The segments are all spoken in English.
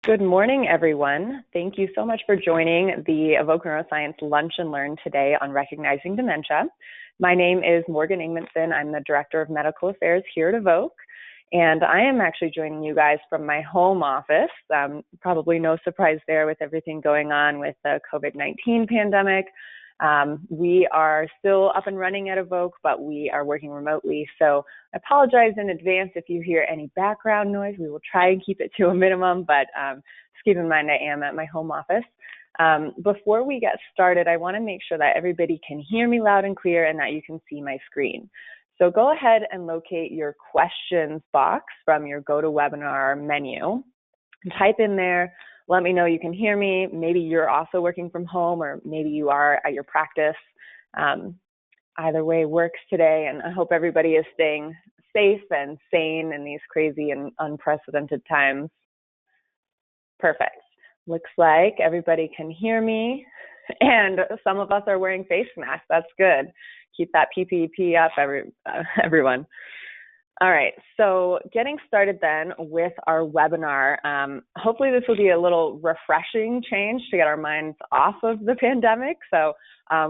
Good morning, everyone. Thank you so much for joining the Evoke Neuroscience Lunch and Learn today on recognizing dementia. My name is Morgan Edmonson. I'm the Director of Medical Affairs here at Evoke, and I am actually joining you guys from my home office. Probably no surprise there with everything going on with the COVID-19 pandemic. We are still up and running at Evoke, but we are working remotely. So I apologize in advance if you hear any background noise. We will try and keep it to a minimum, but just keep in mind I am at my home office. Before we get started, I want to make sure that everybody can hear me loud and clear and that you can see my screen. So go ahead and locate your questions box from your GoToWebinar menu and type in there. Let me know you can hear me. Maybe you're also working from home, or maybe you are at your practice. Either way works today, and I hope everybody is staying safe and sane in these crazy and unprecedented times. Perfect. Looks like everybody can hear me, and some of us are wearing face masks. That's good. Keep that PPE up, everyone. All right, so getting started then with our webinar. Hopefully this will be a little refreshing change to get our minds off of the pandemic. So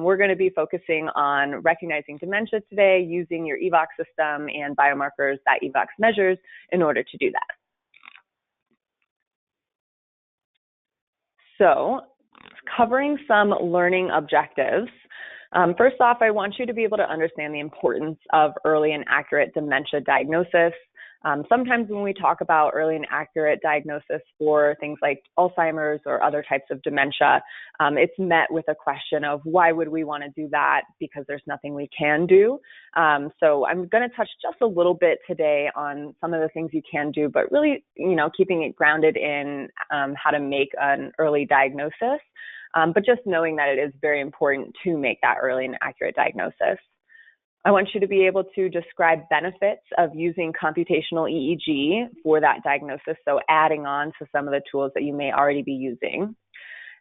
we're going to be focusing on recognizing dementia today using your Evox system and biomarkers that Evox measures in order to do that. So covering some learning objectives. First off, I want you to be able to understand the importance of early and accurate dementia diagnosis. Sometimes when we talk about early and accurate diagnosis for things like Alzheimer's or other types of dementia, it's met with a question of why would we want to do that, because there's nothing we can do. So I'm going to touch just a little bit today on some of the things you can do, but really, keeping it grounded in how to make an early diagnosis. But just knowing that it is very important to make that early and accurate diagnosis. I want you to be able to describe benefits of using computational EEG for that diagnosis, so adding on to some of the tools that you may already be using.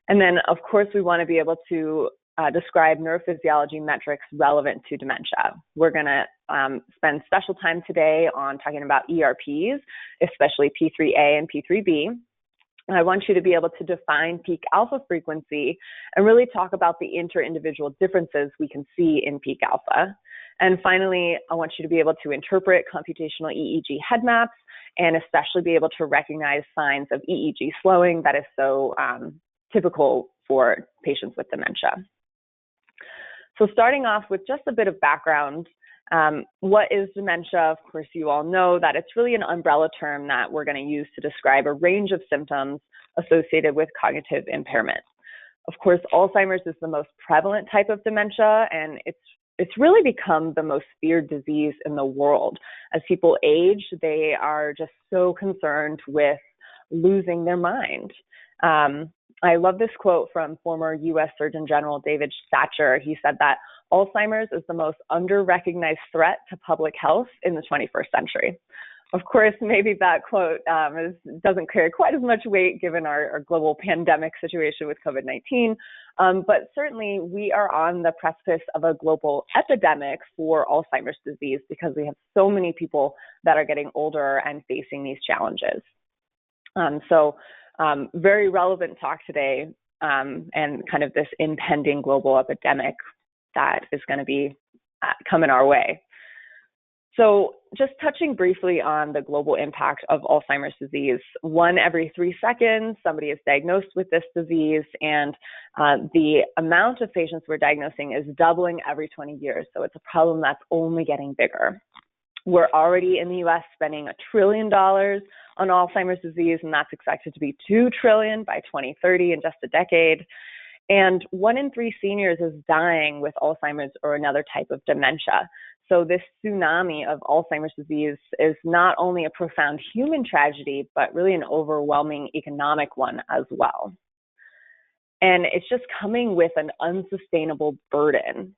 And then, of course, we want to be able to describe neurophysiology metrics relevant to dementia. We're going to spend special time today on talking about ERPs, especially P3A and P3B. I want you to be able to define peak alpha frequency and really talk about the inter-individual differences we can see in peak alpha. And finally, I want you to be able to interpret computational EEG head maps and especially be able to recognize signs of EEG slowing that is so typical for patients with dementia. So starting off with just a bit of background. What is dementia? Of course, you all know that it's really an umbrella term that we're going to use to describe a range of symptoms associated with cognitive impairment. Of course, Alzheimer's is the most prevalent type of dementia, and it's really become the most feared disease in the world. As people age, they are just so concerned with losing their mind. I love this quote from former U.S. Surgeon General David Satcher. He said that Alzheimer's is the most under-recognized threat to public health in the 21st century. Of course, maybe that quote doesn't carry quite as much weight given our global pandemic situation with COVID-19, but certainly we are on the precipice of a global epidemic for Alzheimer's disease because we have so many people that are getting older and facing these challenges. Very relevant talk today and kind of this impending global epidemic that is going to be coming our way. So just touching briefly on the global impact of Alzheimer's disease. 1 every 3 seconds, somebody is diagnosed with this disease, and the amount of patients we're diagnosing is doubling every 20 years. So it's a problem that's only getting bigger. We're already in the U.S. spending $1 trillion on Alzheimer's disease, and that's expected to be $2 trillion by 2030 in just a decade. And 1 in 3 seniors is dying with Alzheimer's or another type of dementia. So this tsunami of Alzheimer's disease is not only a profound human tragedy, but really an overwhelming economic one as well. And it's just coming with an unsustainable burden.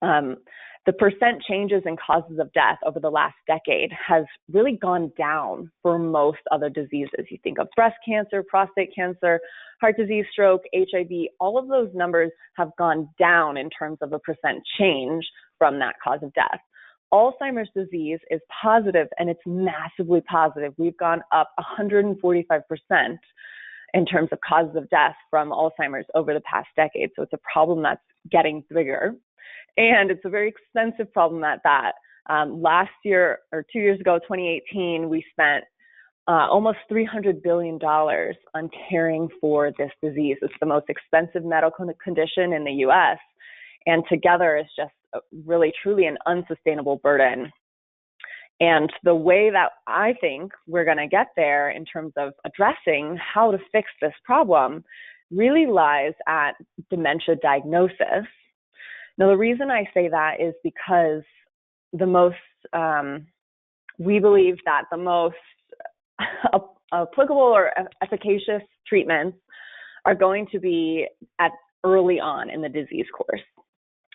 The percent changes in causes of death over the last decade has really gone down for most other diseases. You think of breast cancer, prostate cancer, heart disease, stroke, HIV, all of those numbers have gone down in terms of a percent change from that cause of death. Alzheimer's disease is positive, and it's massively positive. We've gone up 145% in terms of causes of death from Alzheimer's over the past decade. So it's a problem that's getting bigger, and it's a very expensive problem at that. Last year, or 2 years ago, 2018, we spent almost $300 billion on caring for this disease. It's the most expensive medical condition in the US, and together it's just really, truly an unsustainable burden. And the way that I think we're going to get there in terms of addressing how to fix this problem really lies at dementia diagnosis. Now, the reason I say that is because we believe that the most applicable or efficacious treatments are going to be at early on in the disease course,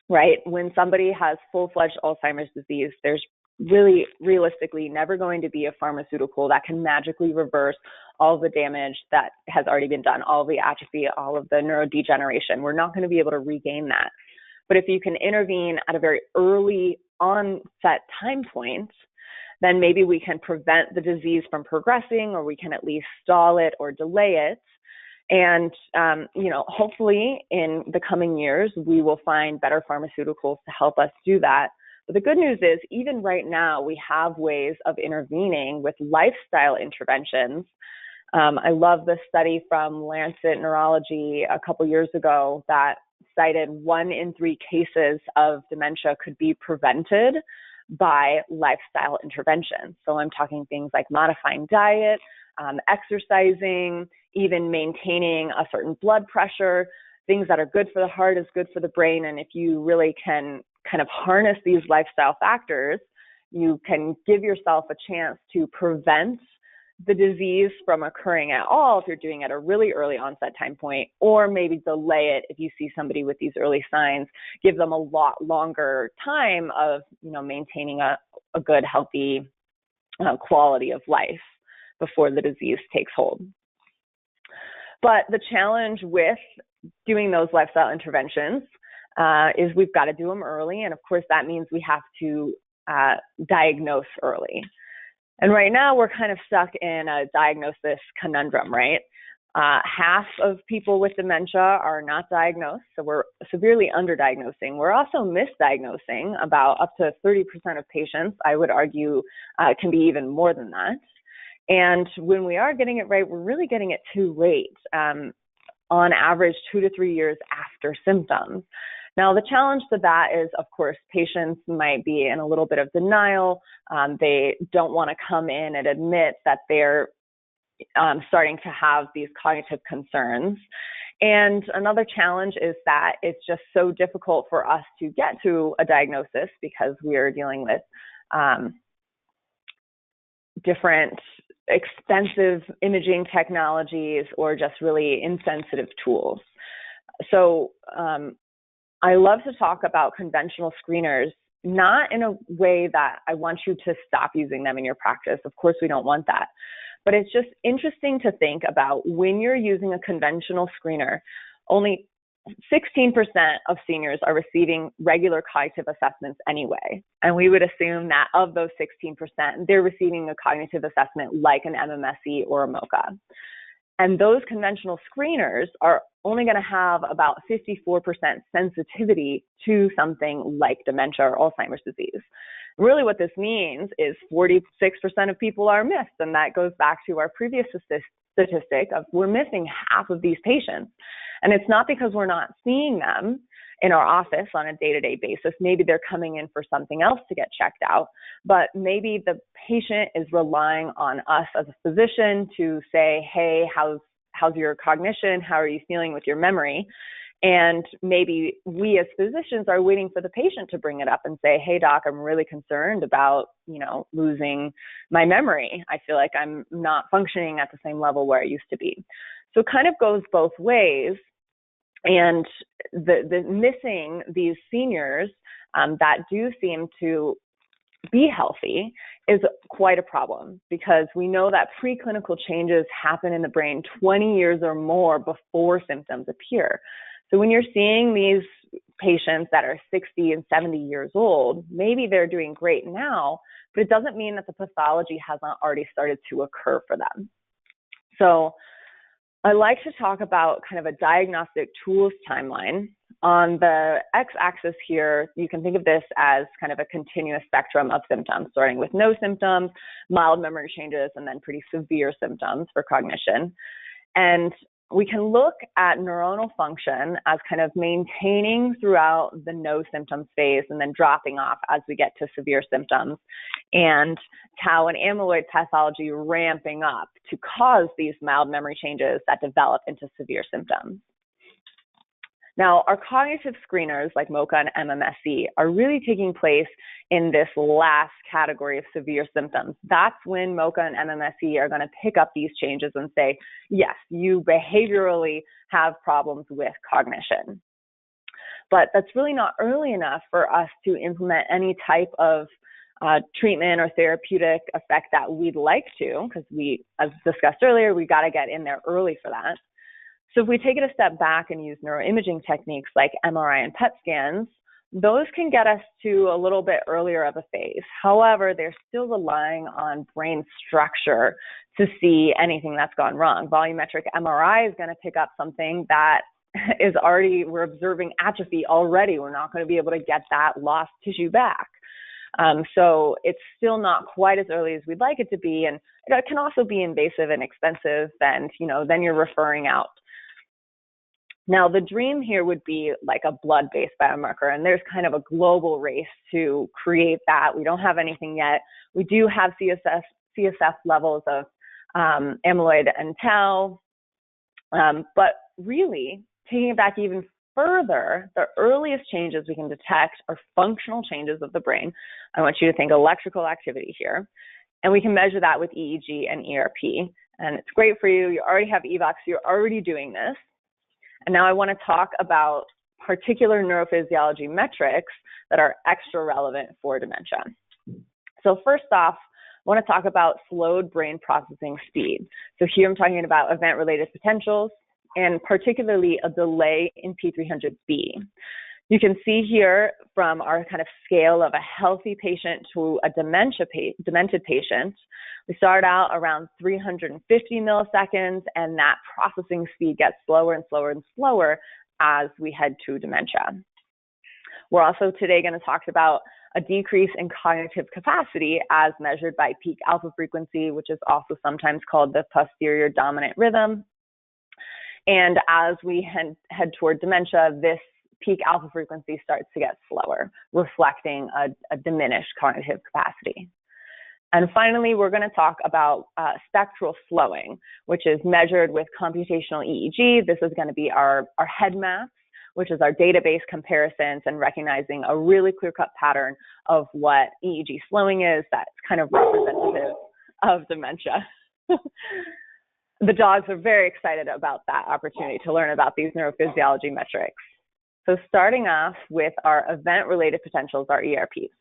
right? When somebody has full-fledged Alzheimer's disease, there's really realistically never going to be a pharmaceutical that can magically reverse all the damage that has already been done, all the atrophy, all of the neurodegeneration. We're not going to be able to regain that. But if you can intervene at a very early onset time point, then maybe we can prevent the disease from progressing, or we can at least stall it or delay it. And, hopefully in the coming years, we will find better pharmaceuticals to help us do that. But the good news is, even right now, we have ways of intervening with lifestyle interventions. I love the study from Lancet Neurology a couple years ago that cited 1 in 3 cases of dementia could be prevented by lifestyle interventions. So I'm talking things like modifying diet, exercising, even maintaining a certain blood pressure. Things that are good for the heart is good for the brain. And if you really can kind of harness these lifestyle factors, you can give yourself a chance to prevent the disease from occurring at all if you're doing it at a really early onset time point, or maybe delay it if you see somebody with these early signs, give them a lot longer time of, maintaining a good, healthy quality of life before the disease takes hold. But the challenge with doing those lifestyle interventions is we've got to do them early. And of course, that means we have to diagnose early. And right now, we're kind of stuck in a diagnosis conundrum, right? Half of people with dementia are not diagnosed, so we're severely underdiagnosing. We're also misdiagnosing about up to 30% of patients. I would argue it can be even more than that. And when we are getting it right, we're really getting it too late, on average 2 to 3 years after symptoms. Now, the challenge to that is, of course, patients might be in a little bit of denial. They don't want to come in and admit that they're starting to have these cognitive concerns. And another challenge is that it's just so difficult for us to get to a diagnosis because we are dealing with different expensive imaging technologies or just really insensitive tools. So I love to talk about conventional screeners, not in a way that I want you to stop using them in your practice. Of course, we don't want that. But it's just interesting to think about when you're using a conventional screener, only 16% of seniors are receiving regular cognitive assessments anyway. And we would assume that of those 16%, they're receiving a cognitive assessment like an MMSE or a MoCA. And those conventional screeners are only going to have about 54% sensitivity to something like dementia or Alzheimer's disease. Really what this means is 46% of people are missed. And that goes back to our previous statistic of we're missing half of these patients. And it's not because we're not seeing them in our office on a day-to-day basis. Maybe they're coming in for something else to get checked out, but maybe the patient is relying on us as a physician to say, hey, how's your cognition? How are you feeling with your memory? And maybe we as physicians are waiting for the patient to bring it up and say, hey, doc, I'm really concerned about, losing my memory. I feel like I'm not functioning at the same level where I used to be. So it kind of goes both ways. And the missing these seniors that do seem to be healthy is quite a problem, because we know that preclinical changes happen in the brain 20 years or more before symptoms appear. So when you're seeing these patients that are 60 and 70 years old, maybe they're doing great now, but it doesn't mean that the pathology hasn't already started to occur for them. So I like to talk about kind of a diagnostic tools timeline. On the x-axis here, you can think of this as kind of a continuous spectrum of symptoms, starting with no symptoms, mild memory changes, and then pretty severe symptoms for cognition. And we can look at neuronal function as kind of maintaining throughout the no symptoms phase and then dropping off as we get to severe symptoms, and tau and amyloid pathology ramping up to cause these mild memory changes that develop into severe symptoms. Now, our cognitive screeners like MoCA and MMSE are really taking place in this last category of severe symptoms. That's when MoCA and MMSE are going to pick up these changes and say, yes, you behaviorally have problems with cognition. But that's really not early enough for us to implement any type of treatment or therapeutic effect that we'd like to, because we, as discussed earlier, we got to get in there early for that. So if we take it a step back and use neuroimaging techniques like MRI and PET scans, those can get us to a little bit earlier of a phase. However, they're still relying on brain structure to see anything that's gone wrong. Volumetric MRI is going to pick up something that is already, we're observing atrophy already. We're not going to be able to get that lost tissue back. So it's still not quite as early as we'd like it to be. And it can also be invasive and expensive, and then you're referring out. Now, the dream here would be like a blood-based biomarker, and there's kind of a global race to create that. We don't have anything yet. We do have CSF levels of amyloid and tau, but really, taking it back even further, the earliest changes we can detect are functional changes of the brain. I want you to think electrical activity here, and we can measure that with EEG and ERP, and it's great for you. You already have Evox, so you're already doing this. And now I want to talk about particular neurophysiology metrics that are extra relevant for dementia. So first off, I want to talk about slowed brain processing speed. So here I'm talking about event-related potentials, and particularly a delay in P300B. You can see here from our kind of scale of a healthy patient to a demented patient, we start out around 350 milliseconds, and that processing speed gets slower and slower and slower as we head to dementia. We're also today going to talk about a decrease in cognitive capacity as measured by peak alpha frequency, which is also sometimes called the posterior dominant rhythm. And as we head toward dementia, this peak alpha frequency starts to get slower, reflecting a diminished cognitive capacity. And finally, we're going to talk about spectral slowing, which is measured with computational EEG. This is going to be our head maps, which is our database comparisons and recognizing a really clear-cut pattern of what EEG slowing is that's kind of representative of dementia. The dogs are very excited about that opportunity to learn about these neurophysiology metrics. So starting off with our event-related potentials, our ERPs.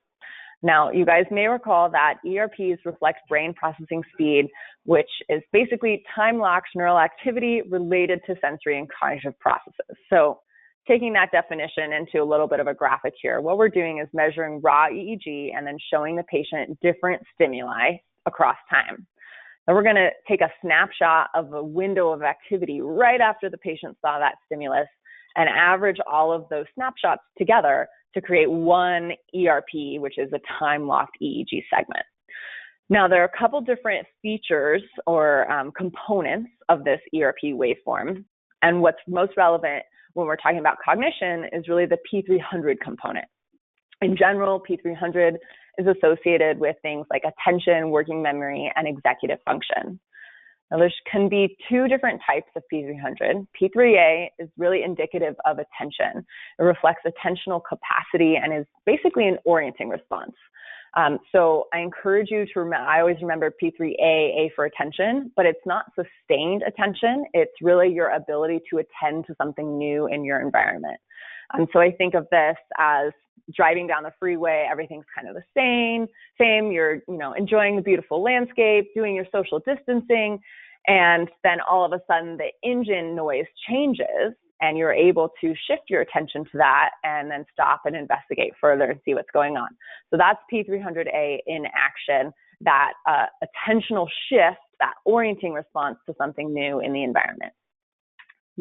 Now, you guys may recall that ERPs reflect brain processing speed, which is basically time-locked neural activity related to sensory and cognitive processes. So taking that definition into a little bit of a graphic here, what we're doing is measuring raw EEG and then showing the patient different stimuli across time. Now we're going to take a snapshot of a window of activity right after the patient saw that stimulus and average all of those snapshots together to create one ERP, which is a time-locked EEG segment. Now, there are a couple different features or components of this ERP waveform, and what's most relevant when we're talking about cognition is really the P300 component. In general, P300 is associated with things like attention, working memory, and executive function. Now, there can be two different types of P300. P3A is really indicative of attention. It reflects attentional capacity and is basically an orienting response. So I encourage you to remember, I always remember P3A, A for attention, but it's not sustained attention. It's really your ability to attend to something new in your environment. So I think of this as driving down the freeway, everything's kind of the same, you're enjoying the beautiful landscape, doing your social distancing, and then all of a sudden the engine noise changes and you're able to shift your attention to that and then stop and investigate further and see what's going on. So that's P300A in action, that attentional shift, that orienting response to something new in the environment.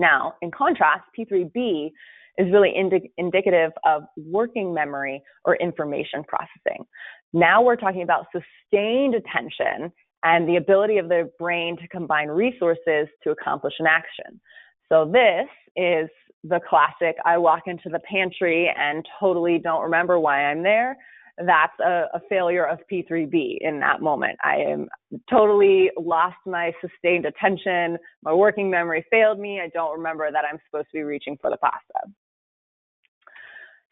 Now, in contrast, P3B is really indicative of working memory or information processing. Now we're talking about sustained attention and the ability of the brain to combine resources to accomplish an action. So this is the classic, I walk into the pantry and totally don't remember why I'm there. That's a failure of P3B in that moment. I am totally lost my sustained attention. My working memory failed me. I don't remember that I'm supposed to be reaching for the pasta.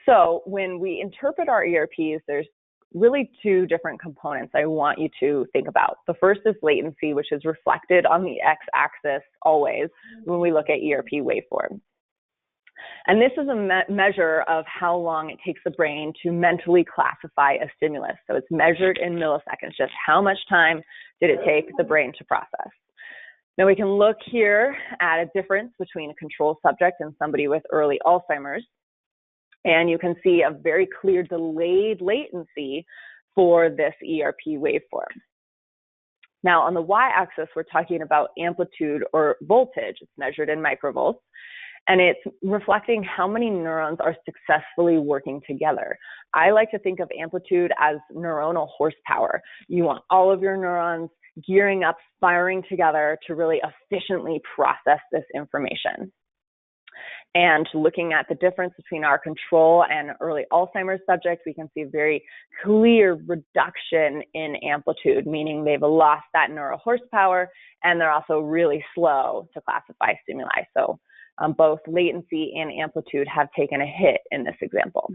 So when we interpret our ERPs, there's really two different components I want you to think about. The first is latency, which is reflected on the x-axis always when we look at ERP waveforms. And this is a measure of how long it takes the brain to mentally classify a stimulus. So it's measured in milliseconds, just how much time did it take the brain to process. Now we can look here at a difference between a control subject and somebody with early Alzheimer's. And you can see a very clear delayed latency for this ERP waveform. Now on the y-axis, we're talking about amplitude or voltage. It's measured in microvolts. And it's reflecting how many neurons are successfully working together. I like to think of amplitude as neuronal horsepower. You want all of your neurons gearing up, firing together to really efficiently process this information. And looking at the difference between our control and early Alzheimer's subjects, we can see a very clear reduction in amplitude, meaning they've lost that neural horsepower and they're also really slow to classify stimuli. So both latency and amplitude have taken a hit in this example.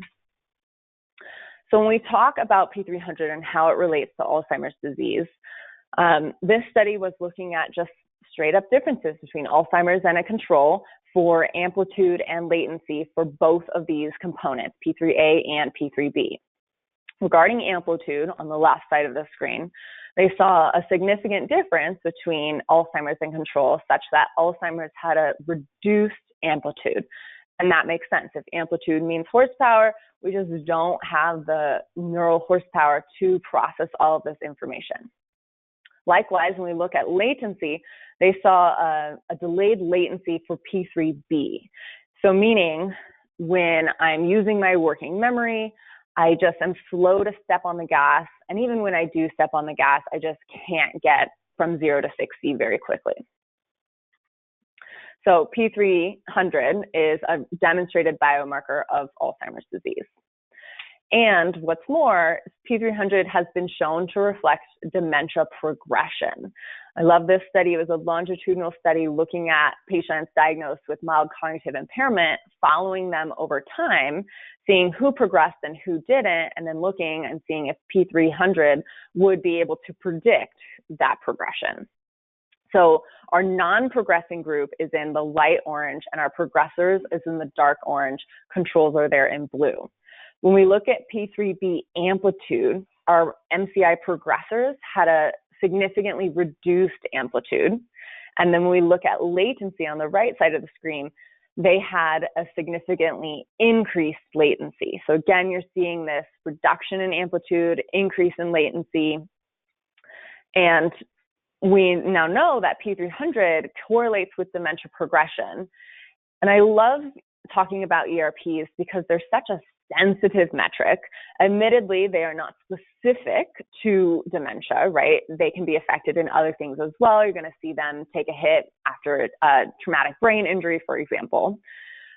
So when we talk about P300 and how it relates to Alzheimer's disease, this study was looking at just straight up differences between Alzheimer's and a control for amplitude and latency for both of these components, P3A and P3B. Regarding amplitude, on the left side of the screen, they saw a significant difference between Alzheimer's and control, such that Alzheimer's had a reduced amplitude. And that makes sense. If amplitude means horsepower, we just don't have the neural horsepower to process all of this information. Likewise, when we look at latency, they saw a delayed latency for P3B. So meaning when I'm using my working memory, I just am slow to step on the gas. And even when I do step on the gas, I just can't get from 0 to 60 very quickly. So P300 is a demonstrated biomarker of Alzheimer's disease. And what's more, P300 has been shown to reflect dementia progression. I love this study. It was a longitudinal study looking at patients diagnosed with mild cognitive impairment, following them over time, seeing who progressed and who didn't, and then looking and seeing if P300 would be able to predict that progression. So our non-progressing group is in the light orange, and our progressors is in the dark orange. Controls are there in blue. When we look at P3B amplitude, our MCI progressors had a significantly reduced amplitude. And then when we look at latency on the right side of the screen, they had a significantly increased latency. So again, you're seeing this reduction in amplitude, increase in latency. And we now know that P300 correlates with dementia progression. And I love talking about ERPs because they're such a sensitive metric. Admittedly, they are not specific to dementia, right? They can be affected in other things as well. You're going to see them take a hit after a traumatic brain injury, for example.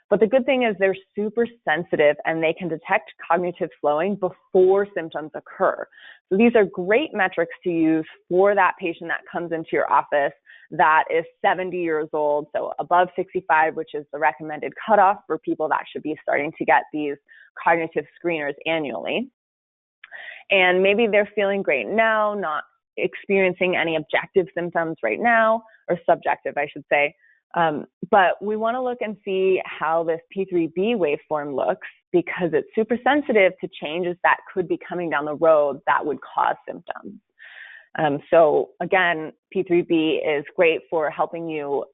But the good thing is they're super sensitive and they can detect cognitive slowing before symptoms occur. So these are great metrics to use for that patient that comes into your office that is 70 years old, so above 65, which is the recommended cutoff for people that should be starting to get these cognitive screeners annually. And maybe they're feeling great now, not experiencing any objective symptoms right now, or subjective, I should say. But we want to look and see how this P3B waveform looks because it's super sensitive to changes that could be coming down the road that would cause symptoms. So again, P3B is great for helping you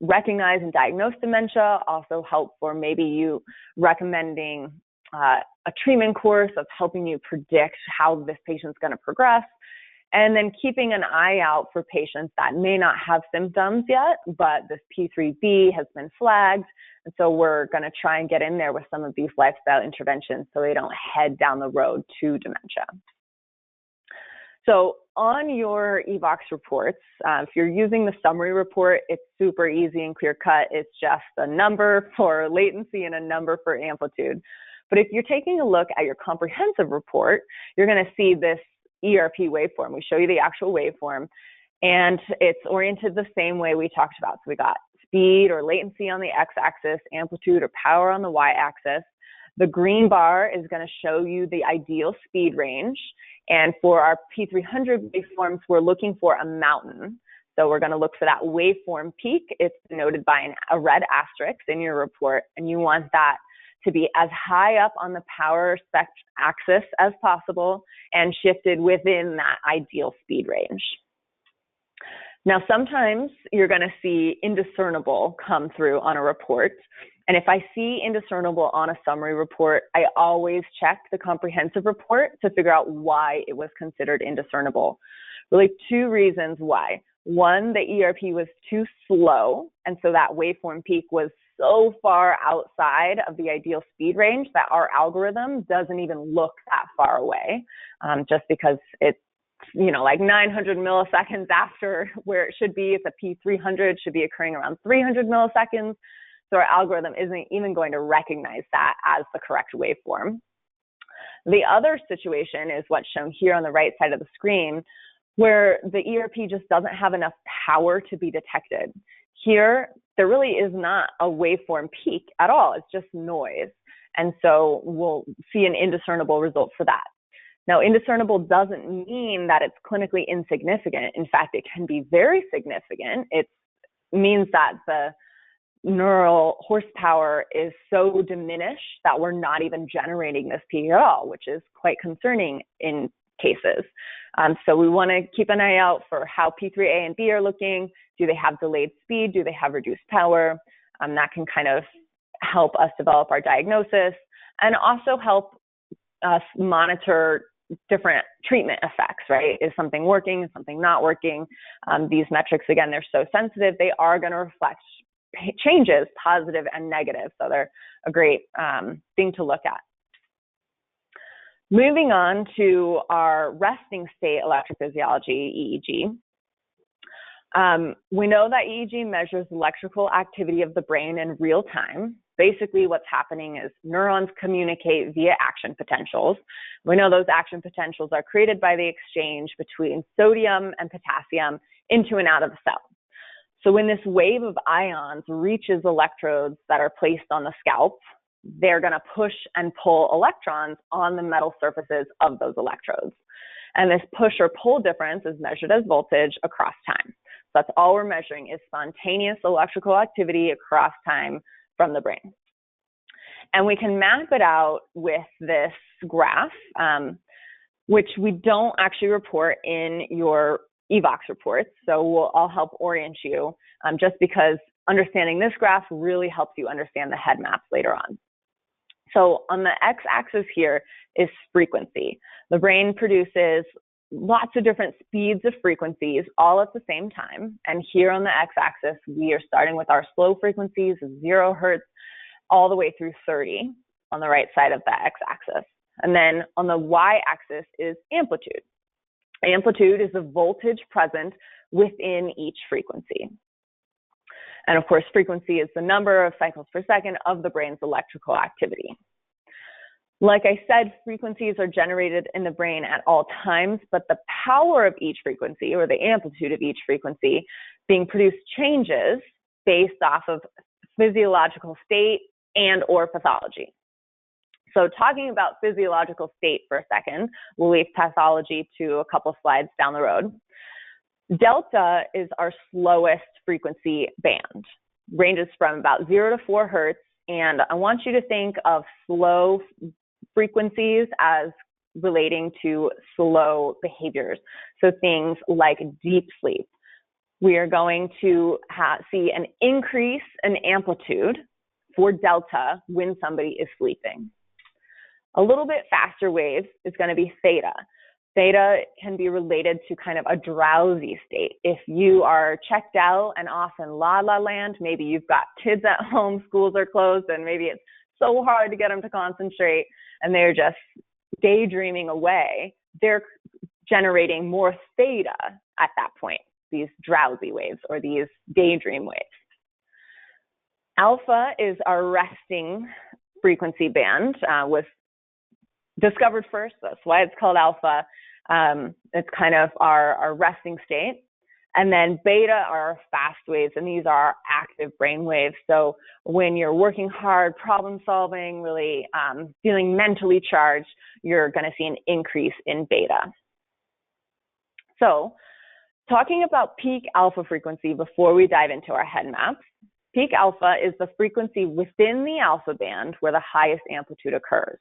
recognize and diagnose dementia, also help for maybe you recommending a treatment course of helping you predict how this patient's going to progress. And then keeping an eye out for patients that may not have symptoms yet, but this P3B has been flagged. And so we're going to try and get in there with some of these lifestyle interventions so they don't head down the road to dementia. So on your Evox reports, if you're using the summary report, it's super easy and clear cut. It's just a number for latency and a number for amplitude. But if you're taking a look at your comprehensive report, you're going to see this ERP waveform. We show you the actual waveform, and it's oriented the same way we talked about. So we got speed or latency on the x-axis, amplitude or power on the y-axis. The green bar is going to show you the ideal speed range. And for our P300 waveforms, we're looking for a mountain. So we're going to look for that waveform peak. It's denoted by a red asterisk in your report, and you want that to be as high up on the power axis as possible and shifted within that ideal speed range. Now, sometimes you're going to see indiscernible come through on a report. And if I see indiscernible on a summary report, I always check the comprehensive report to figure out why it was considered indiscernible. Really, two reasons why. One, the ERP was too slow, and so that waveform peak was so far outside of the ideal speed range that our algorithm doesn't even look that far away, just because it's, like 900 milliseconds after where it should be. It's a P300, should be occurring around 300 milliseconds. So our algorithm isn't even going to recognize that as the correct waveform. The other situation is what's shown here on the right side of the screen, where the ERP just doesn't have enough power to be detected. Here, there really is not a waveform peak at all. It's just noise. And so we'll see an indiscernible result for that. Now, indiscernible doesn't mean that it's clinically insignificant. In fact, it can be very significant. It means that the neural horsepower is so diminished that we're not even generating this peak at all, which is quite concerning in cases. So we want to keep an eye out for how P3A and B are looking. Do they have delayed speed? Do they have reduced power? That can kind of help us develop our diagnosis and also help us monitor different treatment effects, right? Is something working? Is something not working? These metrics, again, they're so sensitive, they are going to reflect changes, positive and negative. So they're a great thing to look at. Moving on to our resting state electrophysiology, EEG. We know that EEG measures electrical activity of the brain in real time. Basically, what's happening is neurons communicate via action potentials. We know those action potentials are created by the exchange between sodium and potassium into and out of the cell. So when this wave of ions reaches electrodes that are placed on the scalp, they're going to push and pull electrons on the metal surfaces of those electrodes. And this push or pull difference is measured as voltage across time. So that's all we're measuring is spontaneous electrical activity across time from the brain. And we can map it out with this graph, which we don't actually report in your Evox reports. So I'll help orient you just because understanding this graph really helps you understand the head maps later on. So on the x-axis here is frequency. The brain produces lots of different speeds of frequencies all at the same time. And here on the x-axis, we are starting with our slow frequencies, 0 hertz, all the way through 30 on the right side of the x-axis. And then on the y-axis is amplitude. Amplitude is the voltage present within each frequency. And of course, frequency is the number of cycles per second of the brain's electrical activity. Like I said, frequencies are generated in the brain at all times, but the power of each frequency or the amplitude of each frequency being produced changes based off of physiological state and or pathology. So talking about physiological state for a second, we'll leave pathology to a couple slides down the road. Delta is our slowest frequency band, ranges from about 0 to 4 hertz, and I want you to think of slow frequencies as relating to slow behaviors. So things like deep sleep. We are going to see an increase in amplitude for delta when somebody is sleeping. A little bit faster waves is going to be theta. Theta can be related to kind of a drowsy state. If you are checked out and off in la la land, maybe you've got kids at home, schools are closed, and maybe it's so hard to get them to concentrate and they're just daydreaming away, they're generating more theta at that point, these drowsy waves or these daydream waves. Alpha is our resting frequency band, was discovered first. That's why it's called alpha. It's kind of our resting state. And then beta are our fast waves, and these are our active brain waves. So when you're working hard, problem solving, really feeling mentally charged, you're going to see an increase in beta. So talking about peak alpha frequency before we dive into our head maps, peak alpha is the frequency within the alpha band where the highest amplitude occurs.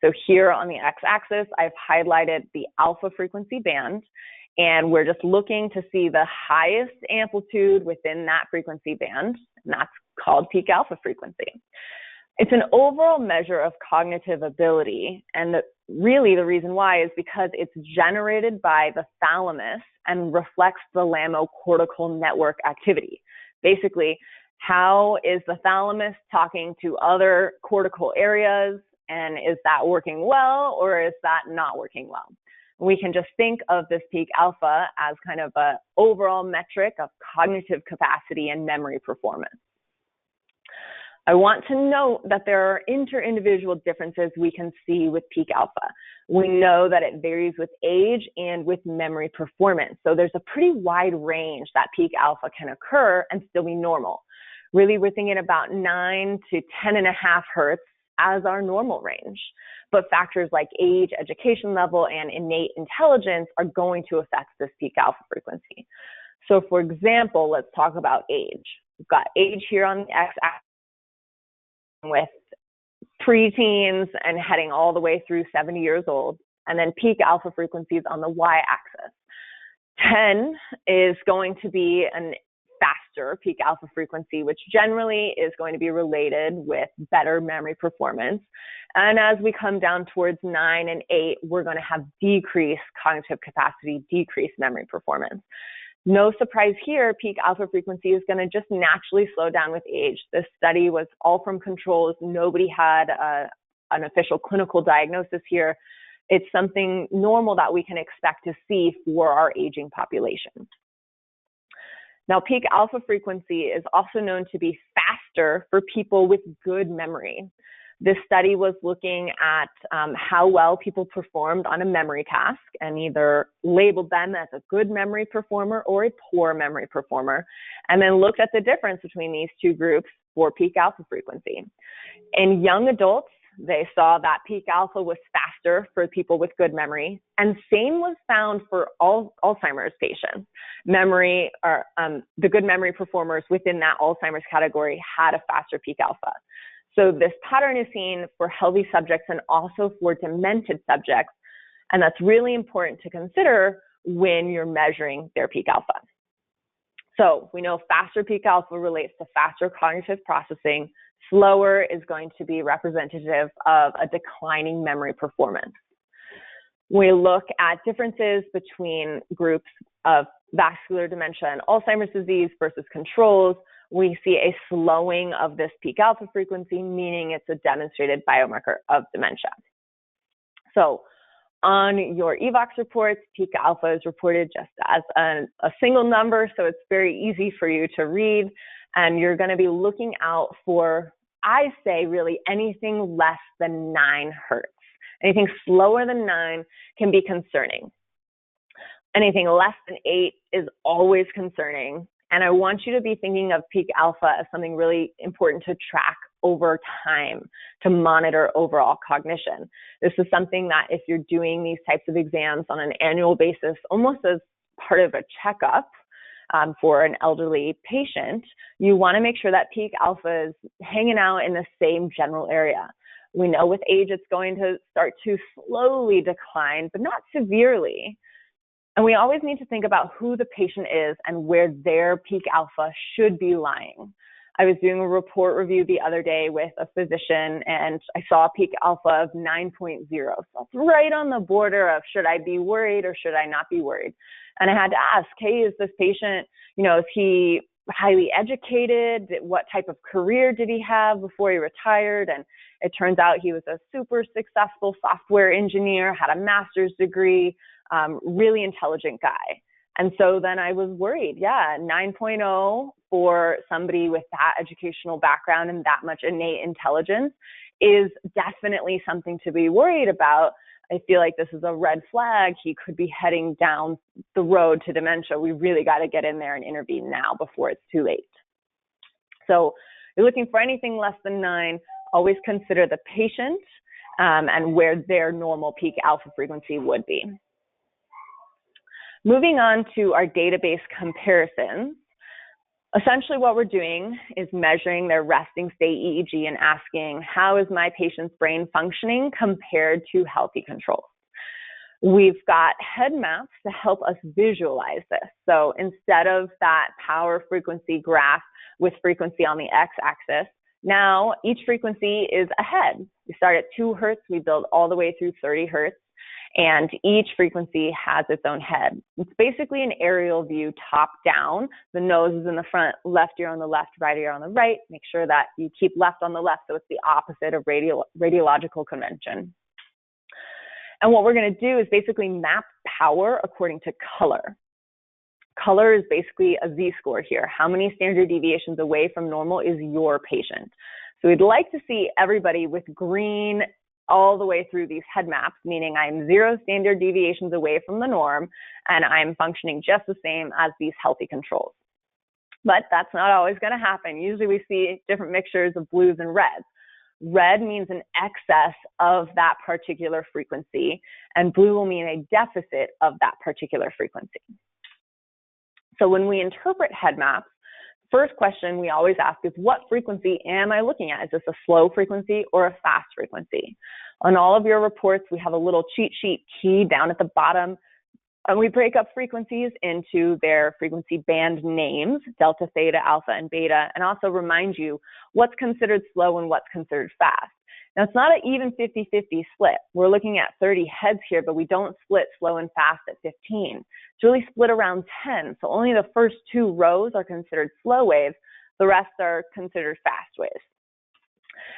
So here on the x-axis, I've highlighted the alpha frequency band, and we're just looking to see the highest amplitude within that frequency band, and that's called peak alpha frequency. It's an overall measure of cognitive ability, and really the reason why is because it's generated by the thalamus and reflects the lamocortical network activity. Basically, how is the thalamus talking to other cortical areas, and is that working well or is that not working well? We can just think of this peak alpha as kind of an overall metric of cognitive capacity and memory performance. I want to note that there are inter-individual differences we can see with peak alpha. We know that it varies with age and with memory performance. So there's a pretty wide range that peak alpha can occur and still be normal. Really, we're thinking about 9 to 10.5 hertz as our normal range. But factors like age, education level, and innate intelligence are going to affect this peak alpha frequency. So for example, let's talk about age. We've got age here on the x-axis with preteens and heading all the way through 70 years old, and then peak alpha frequencies on the y-axis. 10 is going to be an faster peak alpha frequency, which generally is going to be related with better memory performance. And as we come down towards 9 and 8, we're going to have decreased cognitive capacity, decreased memory performance. No surprise here, peak alpha frequency is going to just naturally slow down with age. This study was all from controls. Nobody had an official clinical diagnosis here. It's something normal that we can expect to see for our aging population. Now, peak alpha frequency is also known to be faster for people with good memory. This study was looking at how well people performed on a memory task and either labeled them as a good memory performer or a poor memory performer, and then looked at the difference between these two groups for peak alpha frequency. In young adults, they saw that peak alpha was faster for people with good memory, and same was found for all Alzheimer's patients. Memory, or the good memory performers within that Alzheimer's category had a faster peak alpha. So this pattern is seen for healthy subjects and also for demented subjects, and that's really important to consider when you're measuring their peak alpha. So we know faster peak alpha relates to faster cognitive processing. Slower is going to be representative of a declining memory performance. We look at differences between groups of vascular dementia and Alzheimer's disease versus controls. We see a slowing of this peak alpha frequency, meaning it's a demonstrated biomarker of dementia. So on your Evox reports, peak alpha is reported just as a single number, so it's very easy for you to read, and you're going to be looking out for, I say, really anything less than 9 hertz. Anything slower than 9 can be concerning. Anything less than 8 is always concerning. And I want you to be thinking of peak alpha as something really important to track over time to monitor overall cognition. This is something that if you're doing these types of exams on an annual basis, almost as part of a checkup for an elderly patient, you want to make sure that peak alpha is hanging out in the same general area. We know with age it's going to start to slowly decline, but not severely. And we always need to think about who the patient is and where their peak alpha should be lying. I was doing a report review the other day with a physician, and I saw a peak alpha of 9.0. So it's right on the border of should I be worried or should I not be worried? And I had to ask, hey, is this patient, is he highly educated? What type of career did he have before he retired? And it turns out he was a super successful software engineer, had a master's degree, really intelligent guy. And so then I was worried, 9.0 for somebody with that educational background and that much innate intelligence is definitely something to be worried about. I feel like this is a red flag. He could be heading down the road to dementia. We really got to get in there and intervene now before it's too late. So if you're looking for anything less than 9, always consider the patient and where their normal peak alpha frequency would be. Moving on to our database comparisons, essentially what we're doing is measuring their resting state EEG and asking, how is my patient's brain functioning compared to healthy controls? We've got head maps to help us visualize this. So instead of that power frequency graph with frequency on the x-axis, now each frequency is a head. We start at 2 hertz, we build all the way through 30 hertz. And each frequency has its own head. It's basically an aerial view top down. The nose is in the front, left ear on the left, right ear on the right. Make sure that you keep left on the left so it's the opposite of radiological convention. And what we're going to do is basically map power according to color. Color is basically a Z-score here. How many standard deviations away from normal is your patient? So we'd like to see everybody with green all the way through these head maps, meaning I'm 0 standard deviations away from the norm, and I'm functioning just the same as these healthy controls. But that's not always going to happen. Usually we see different mixtures of blues and reds. Red means an excess of that particular frequency, and blue will mean a deficit of that particular frequency. So when we interpret head maps, first question we always ask is, what frequency am I looking at? Is this a slow frequency or a fast frequency? On all of your reports, we have a little cheat sheet key down at the bottom, and we break up frequencies into their frequency band names, delta, theta, alpha, and beta, and also remind you what's considered slow and what's considered fast. Now, it's not an even 50-50 split. We're looking at 30 heads here, but we don't split slow and fast at 15. It's really split around 10. So only the first 2 rows are considered slow waves. The rest are considered fast waves.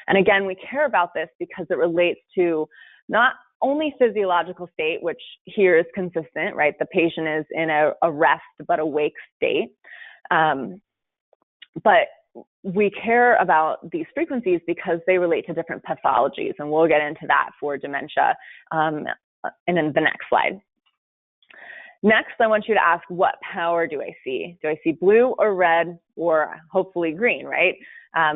And again, we care about this because it relates to not only physiological state, which here is consistent, right? The patient is in a rest but awake state. But we care about these frequencies because they relate to different pathologies, and we'll get into that for dementia and in the next slide. Next, I want you to ask, what power do I see? Do I see blue or red or hopefully green, right?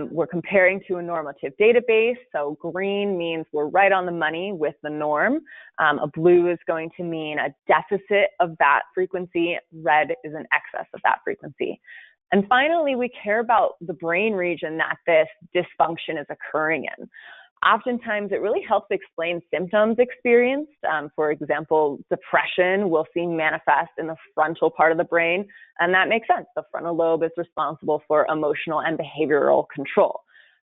We're comparing to a normative database, so green means we're right on the money with the norm. A blue is going to mean a deficit of that frequency. Red is an excess of that frequency. And finally, we care about the brain region that this dysfunction is occurring in. Oftentimes, it really helps explain symptoms experienced. For example, depression will seem manifest in the frontal part of the brain, and that makes sense. The frontal lobe is responsible for emotional and behavioral control.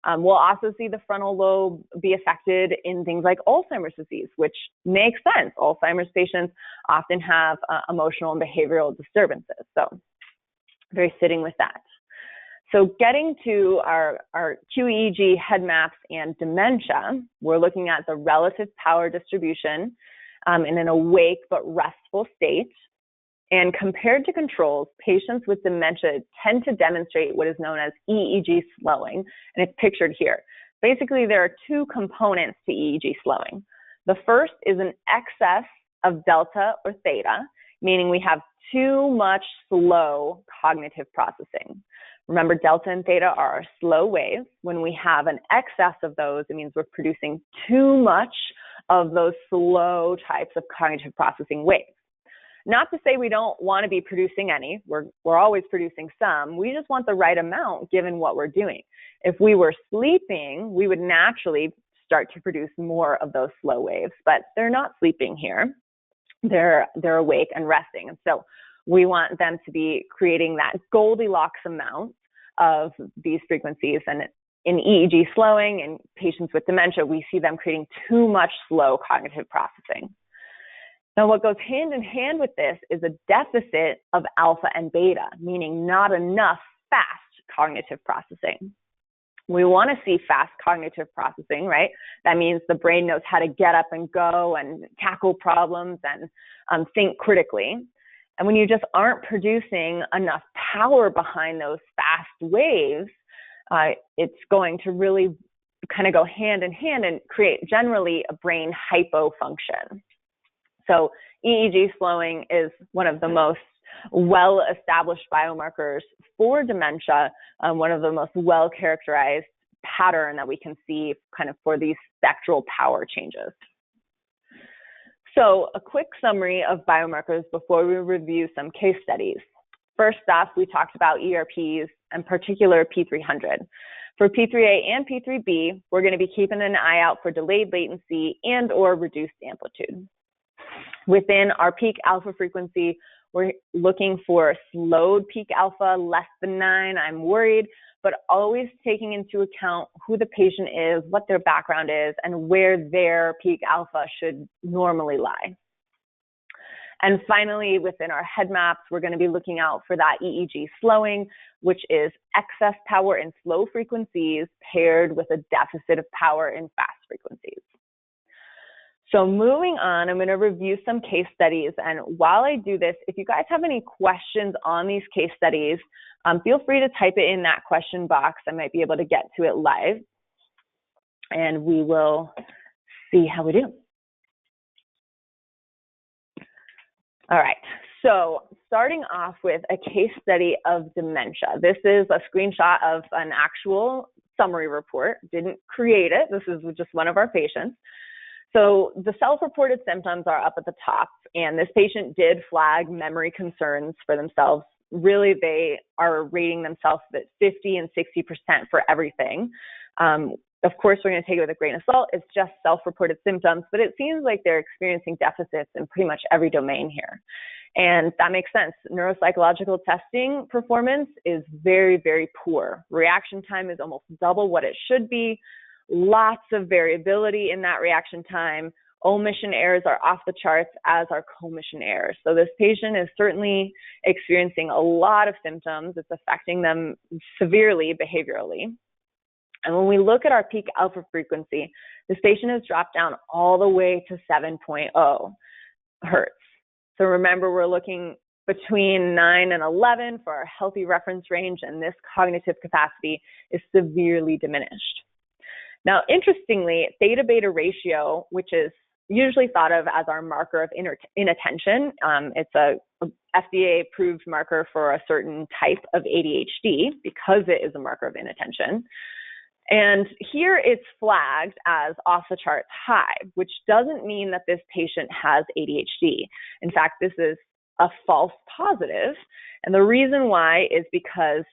We'll also see the frontal lobe be affected in things like Alzheimer's disease, which makes sense. Alzheimer's patients often have emotional and behavioral disturbances. So very fitting with that. So getting to our qEEG head maps and dementia, we're looking at the relative power distribution in an awake but restful state. And compared to controls, patients with dementia tend to demonstrate what is known as EEG slowing, and it's pictured here. Basically, there are 2 components to EEG slowing. The first is an excess of delta or theta, meaning we have too much slow cognitive processing. Remember, delta and theta are our slow waves. When we have an excess of those, it means we're producing too much of those slow types of cognitive processing waves. Not to say we don't want to be producing any. We're always producing some. We just want the right amount given what we're doing. If we were sleeping, we would naturally start to produce more of those slow waves, but they're not sleeping here. They're awake and resting. And so we want them to be creating that Goldilocks amount of these frequencies. And in EEG slowing in patients with dementia, we see them creating too much slow cognitive processing. Now, what goes hand in hand with this is a deficit of alpha and beta, meaning not enough fast cognitive processing. We want to see fast cognitive processing, right? That means the brain knows how to get up and go and tackle problems and think critically. And when you just aren't producing enough power behind those fast waves, it's going to really kind of go hand in hand and create generally a brain hypofunction. So EEG slowing is one of the most well-established biomarkers for dementia, one of the most well-characterized pattern that we can see kind of for these spectral power changes. So a quick summary of biomarkers before we review some case studies. First off, we talked about ERPs, in particular P300. For P3A and P3B, we're going to be keeping an eye out for delayed latency and or reduced amplitude. Within our peak alpha frequency, we're looking for slowed peak alpha, less than 9, I'm worried, but always taking into account who the patient is, what their background is, and where their peak alpha should normally lie. And finally, within our head maps, we're going to be looking out for that EEG slowing, which is excess power in slow frequencies paired with a deficit of power in fast frequencies. So moving on, I'm going to review some case studies. And while I do this, if you guys have any questions on these case studies, feel free to type it in that question box. I might be able to get to it live. And we will see how we do. All right, so starting off with a case study of dementia. This is a screenshot of an actual summary report. Didn't create it. This is just one of our patients. So the self-reported symptoms are up at the top, and this patient did flag memory concerns for themselves. Really, they are rating themselves at 50 and 60% for everything. Of course, we're going to take it with a grain of salt. It's just self-reported symptoms, but it seems like they're experiencing deficits in pretty much every domain here. And that makes sense. Neuropsychological testing performance is very, very poor. Reaction time is almost double what it should be. Lots of variability in that reaction time. Omission errors are off the charts, as are commission errors. So this patient is certainly experiencing a lot of symptoms. It's affecting them severely behaviorally. And when we look at our peak alpha frequency, this patient has dropped down all the way to 7.0 hertz. So remember, we're looking between 9 and 11 for our healthy reference range, and this cognitive capacity is severely diminished. Now, interestingly, theta-beta ratio, which is usually thought of as our marker of inattention, it's a FDA-approved marker for a certain type of ADHD because it is a marker of inattention. And here it's flagged as off the charts high, which doesn't mean that this patient has ADHD. In fact, this is a false positive. And the reason why is because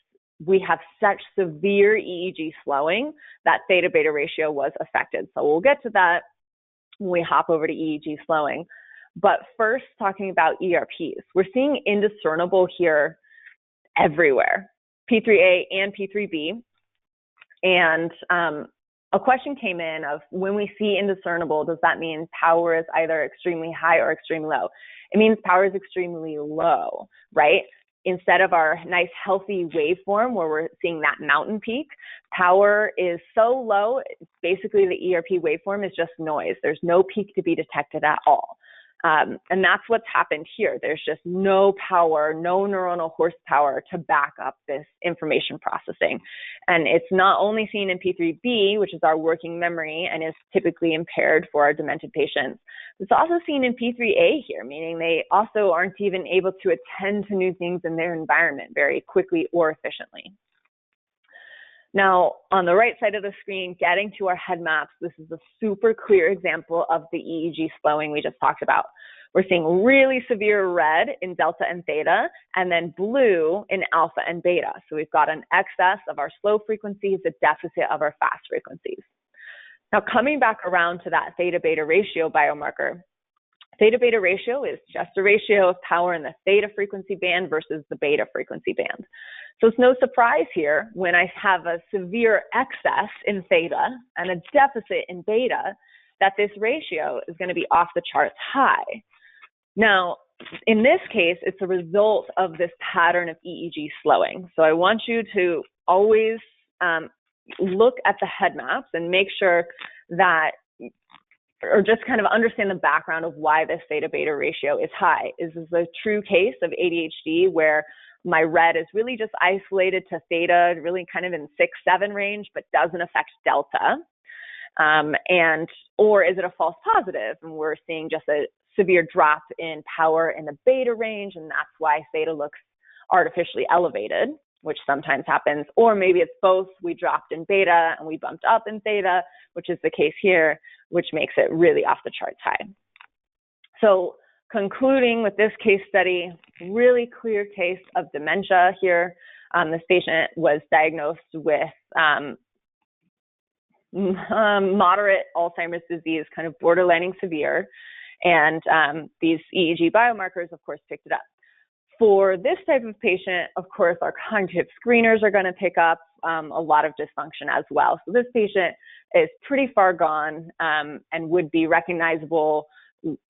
we have such severe EEG slowing that theta-beta ratio was affected. So we'll get to that when we hop over to EEG slowing. But first, talking about ERPs, we're seeing indiscernible here everywhere, P3A and P3B. And a question came in of, when we see indiscernible, does that mean power is either extremely high or extremely low? It means power is extremely low, right? Instead of our nice healthy waveform where we're seeing that mountain peak, power is so low, basically the ERP waveform is just noise. There's no peak to be detected at all. And that's what's happened here. There's just no power, no neuronal horsepower to back up this information processing. And it's not only seen in P3B, which is our working memory and is typically impaired for our demented patients. It's also seen in P3A here, meaning they also aren't even able to attend to new things in their environment very quickly or efficiently. Now, on the right side of the screen, getting to our head maps, this is a super clear example of the EEG slowing we just talked about. We're seeing really severe red in delta and theta, and then blue in alpha and beta. So we've got an excess of our slow frequencies, a deficit of our fast frequencies. Now, coming back around to that theta-beta ratio biomarker, Theta-beta ratio is just a ratio of power in the theta frequency band versus the beta frequency band. So it's no surprise here when I have a severe excess in theta and a deficit in beta that this ratio is going to be off the charts high. Now, in this case, it's a result of this pattern of EEG slowing. So I want you to always look at the head maps and make sure that, or just kind of understand the background of why this theta-beta ratio is high. Is this a true case of ADHD where my red is really just isolated to theta, really kind of in 6-7 range, but doesn't affect delta? Or is it a false positive and we're seeing just a severe drop in power in the beta range, and that's why theta looks artificially elevated, which sometimes happens? Or maybe it's both, we dropped in beta and we bumped up in theta, which is the case here, which makes it really off the charts high. So concluding with this case study, really clear case of dementia here. This patient was diagnosed with moderate Alzheimer's disease, kind of borderlining severe, and these EEG biomarkers, of course, picked it up. For this type of patient, of course, our cognitive screeners are going to pick up a lot of dysfunction as well. So this patient is pretty far gone and would be recognizable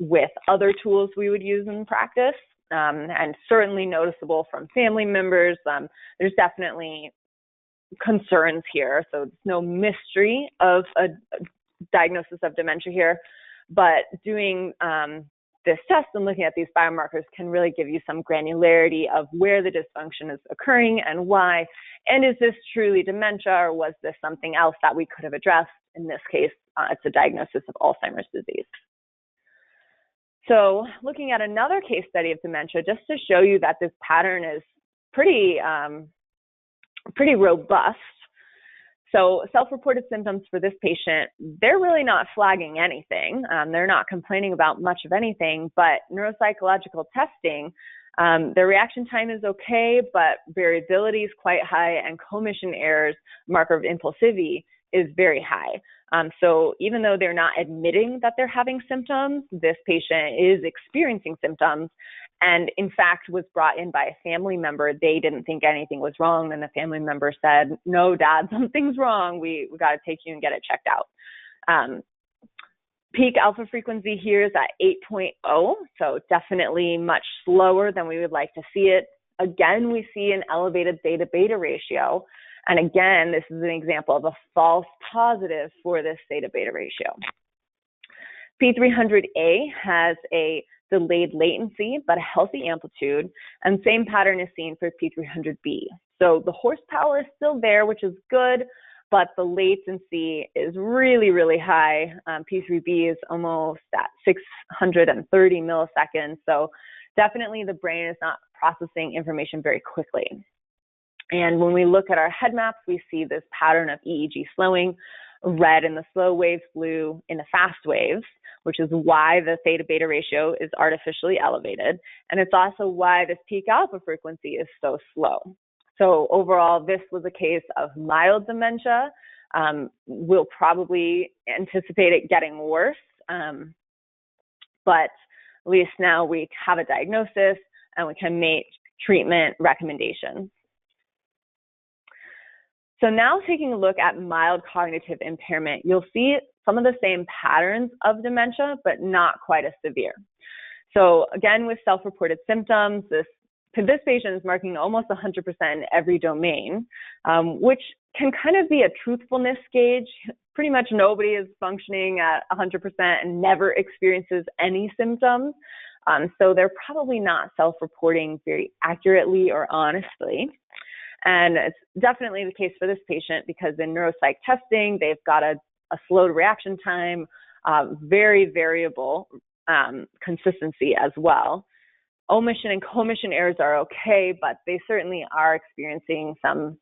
with other tools we would use in practice, and certainly noticeable from family members. There's definitely concerns here, so it's no mystery of a diagnosis of dementia here, but doing this test and looking at these biomarkers can really give you some granularity of where the dysfunction is occurring and why, and is this truly dementia or was this something else that we could have addressed? In this case, it's a diagnosis of Alzheimer's disease. So looking at another case study of dementia, just to show you that this pattern is pretty robust. So self-reported symptoms for this patient, they're really not flagging anything. They're not complaining about much of anything, but neuropsychological testing, their reaction time is okay, but variability is quite high, and commission errors, marker of impulsivity, is very high. So even though they're not admitting that they're having symptoms, this patient is experiencing symptoms, and in fact was brought in by a family member. They didn't think anything was wrong, and the family member said, "No, Dad, something's wrong. We got to take you and get it checked out." Peak alpha frequency here is at 8.0, so definitely much slower than we would like to see it. Again, we see an elevated theta-beta ratio. And again, this is an example of a false positive for this theta-beta ratio. P300A has a delayed latency, but a healthy amplitude, and same pattern is seen for P300B. So the horsepower is still there, which is good, but the latency is really, really high. P3B is almost at 630 milliseconds, so definitely the brain is not processing information very quickly. And when we look at our head maps, we see this pattern of EEG slowing, red in the slow waves, blue in the fast waves, which is why the theta-beta ratio is artificially elevated. And it's also why this peak alpha frequency is so slow. So overall, this was a case of mild dementia. We'll probably anticipate it getting worse, but at least now we have a diagnosis and we can make treatment recommendations. So now taking a look at mild cognitive impairment, you'll see some of the same patterns of dementia, but not quite as severe. So again, with self-reported symptoms, this patient is marking almost 100% in every domain, which can kind of be a truthfulness gauge. Pretty much nobody is functioning at 100% and never experiences any symptoms. So they're probably not self-reporting very accurately or honestly. And it's definitely the case for this patient because in neuropsych testing, they've got a slowed reaction time, very variable consistency as well. Omission and commission errors are okay, but they certainly are experiencing some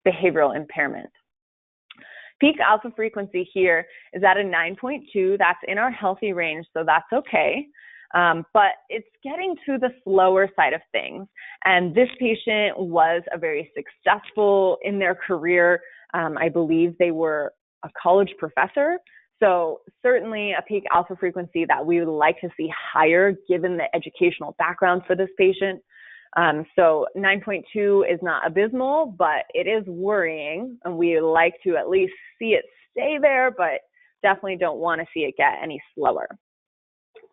behavioral impairment. Peak alpha frequency here is at a 9.2. That's in our healthy range, so that's okay. But it's getting to the slower side of things. And this patient was a very successful in their career. I believe they were a college professor. So certainly a peak alpha frequency that we would like to see higher given the educational background for this patient. So 9.2 is not abysmal, but it is worrying, and we would like to at least see it stay there, but definitely don't want to see it get any slower.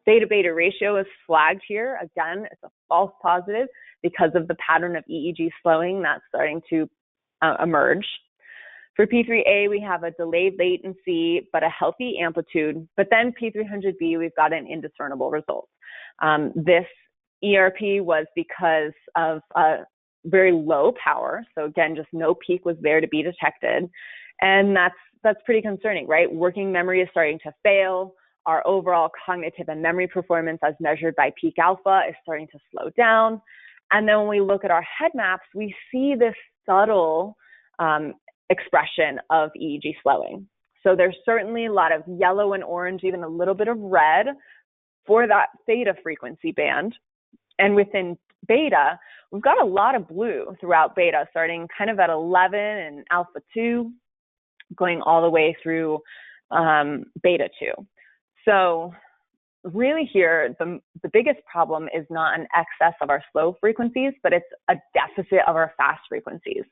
Theta-beta ratio is flagged here. Again, it's a false positive because of the pattern of EEG slowing that's starting to emerge. For P3A, we have a delayed latency, but a healthy amplitude. But then P300B, we've got an indiscernible result. This ERP was because of very low power. So again, just no peak was there to be detected. And that's pretty concerning, right? Working memory is starting to fail. Our overall cognitive and memory performance as measured by peak alpha is starting to slow down. And then when we look at our head maps, we see this subtle expression of EEG slowing. So there's certainly a lot of yellow and orange, even a little bit of red for that theta frequency band. And within beta, we've got a lot of blue throughout beta, starting kind of at 11 and alpha 2, going all the way through beta 2. So really here, the biggest problem is not an excess of our slow frequencies, but it's a deficit of our fast frequencies,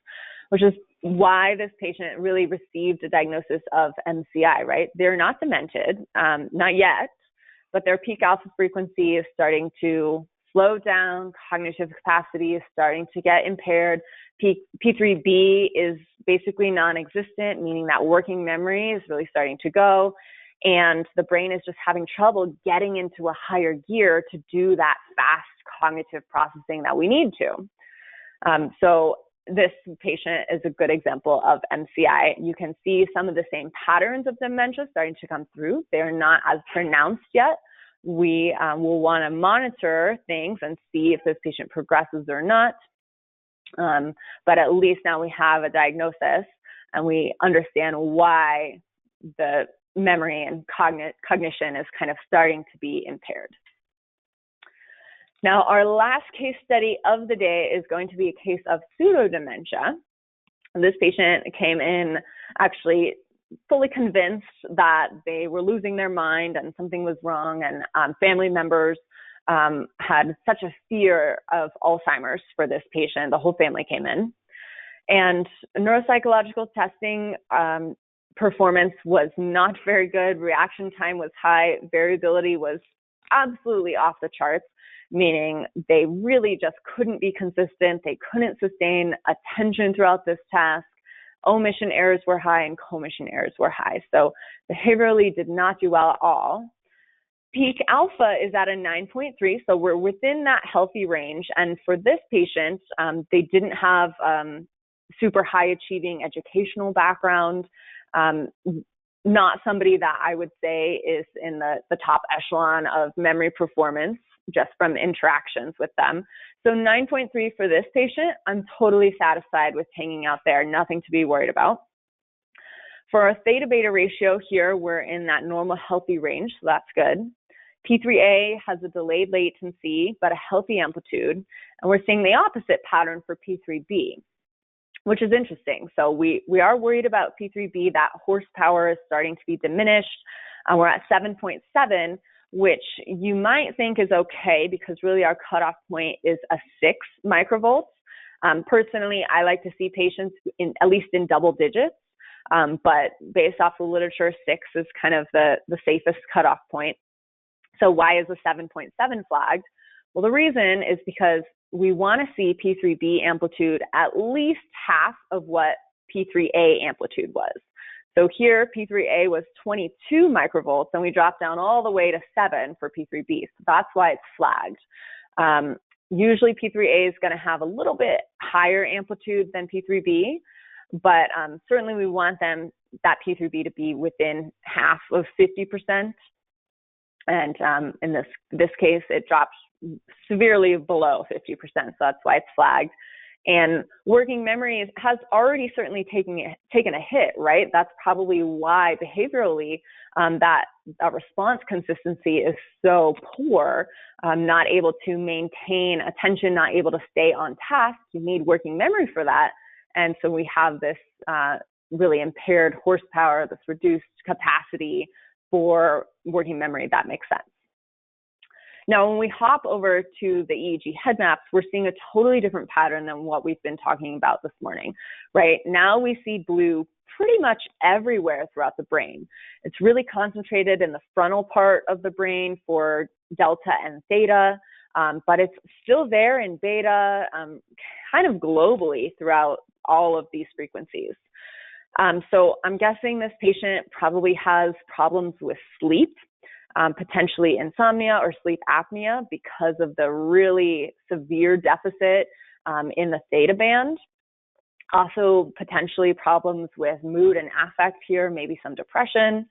which is why this patient really received a diagnosis of MCI, right? They're not demented, not yet, but their peak alpha frequency is starting to slow down, cognitive capacity is starting to get impaired. P3B is basically non-existent, meaning that working memory is really starting to go, and the brain is just having trouble getting into a higher gear to do that fast cognitive processing that we need to. So this patient is a good example of MCI. You can see some of the same patterns of dementia starting to come through. They're not as pronounced yet. We will want to monitor things and see if this patient progresses or not. But at least now we have a diagnosis and we understand why the memory and cognition is kind of starting to be impaired. Now, our last case study of the day is going to be a case of pseudodementia. This patient came in actually fully convinced that they were losing their mind and something was wrong, and family members had such a fear of Alzheimer's for this patient. The whole family came in, and neuropsychological testing performance was not very good. Reaction time was high. Variability was absolutely off the charts, meaning they really just couldn't be consistent. They couldn't sustain attention throughout this task. Omission errors were high and commission errors were high. So behaviorally did not do well at all. Peak alpha is at a 9.3, so we're within that healthy range. And for this patient, they didn't have super high achieving educational background, not somebody that I would say is in the top echelon of memory performance just from interactions with them. So 9.3 for this patient, I'm totally satisfied with hanging out there, nothing to be worried about. For our theta-beta ratio here, we're in that normal healthy range, so that's good. P3A has a delayed latency, but a healthy amplitude, and we're seeing the opposite pattern for P3B, which is interesting. So we are worried about P3B, that horsepower is starting to be diminished. We're at 7.7, which you might think is okay because really our cutoff point is a 6 microvolts. Personally, I like to see patients at least in double digits, but based off the literature, 6 is kind of the safest cutoff point. So why is the 7.7 flagged? Well, the reason is because we want to see P3B amplitude at least half of what P3A amplitude was. So here, P3A was 22 microvolts, and we dropped down all the way to 7 for P3B. So that's why it's flagged. Usually P3A is going to have a little bit higher amplitude than P3B, but certainly we want that P3B to be within half of 50%. And in this case, it drops severely below 50%, so that's why it's flagged. And working memory has already certainly taken a hit, right? That's probably why behaviorally that response consistency is so poor, not able to maintain attention, not able to stay on task. You need working memory for that. And so we have this really impaired horsepower, this reduced capacity for working memory. That makes sense. Now, when we hop over to the EEG head maps, we're seeing a totally different pattern than what we've been talking about this morning, right? Now we see blue pretty much everywhere throughout the brain. It's really concentrated in the frontal part of the brain for delta and theta, but it's still there in beta, kind of globally throughout all of these frequencies. So I'm guessing this patient probably has problems with sleep, potentially insomnia or sleep apnea because of the really severe deficit in the theta band. Also, potentially problems with mood and affect here, maybe some depression.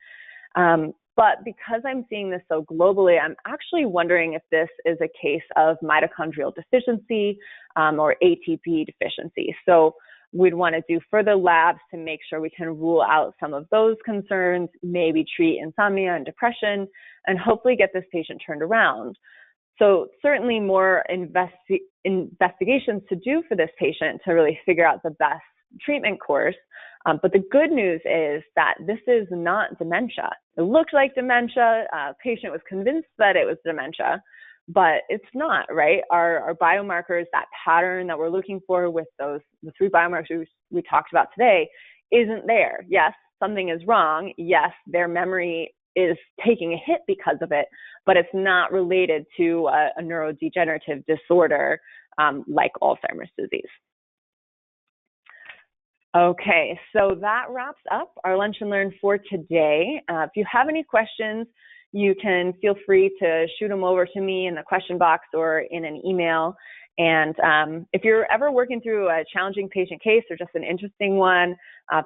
But because I'm seeing this so globally, I'm actually wondering if this is a case of mitochondrial deficiency or ATP deficiency. So we'd want to do further labs to make sure we can rule out some of those concerns, maybe treat insomnia and depression, and hopefully get this patient turned around. So certainly more investigations to do for this patient to really figure out the best treatment course. But the good news is that this is not dementia. It looked like dementia. Patient was convinced that it was dementia, but it's not, right? Our biomarkers, that pattern that we're looking for with the 3 biomarkers we talked about today, isn't there. Yes, something is wrong. Yes, their memory is taking a hit because of it, but it's not related to a neurodegenerative disorder like Alzheimer's disease. Okay, so that wraps up our Lunch and Learn for today. If you have any questions, you can feel free to shoot them over to me in the question box or in an email. And if you're ever working through a challenging patient case or just an interesting one,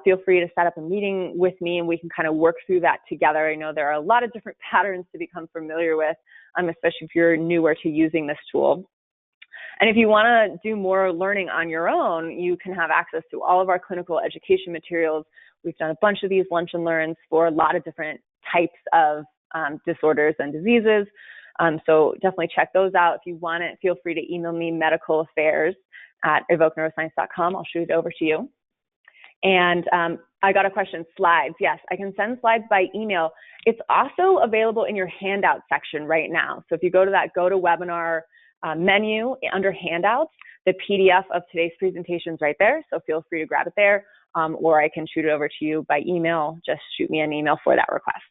feel free to set up a meeting with me and we can kind of work through that together. I know there are a lot of different patterns to become familiar with, especially if you're newer to using this tool. And if you want to do more learning on your own, you can have access to all of our clinical education materials. We've done a bunch of these Lunch and Learns for a lot of different types of disorders and diseases. So definitely check those out. If you want it, feel free to email me medical.affairs@evokeneuroscience.com. I'll shoot it over to you. And I got a question, slides. Yes, I can send slides by email. It's also available in your handout section right now. So if you go to that GoToWebinar menu under handouts, the PDF of today's presentation is right there. So feel free to grab it there, or I can shoot it over to you by email. Just shoot me an email for that request.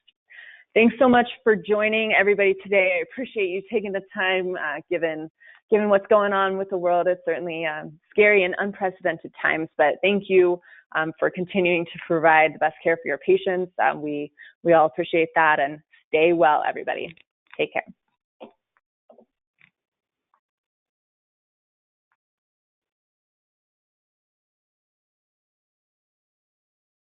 Thanks so much for joining everybody today. I appreciate you taking the time, given what's going on with the world. It's certainly scary and unprecedented times, but thank you for continuing to provide the best care for your patients. We all appreciate that, and stay well, everybody. Take care.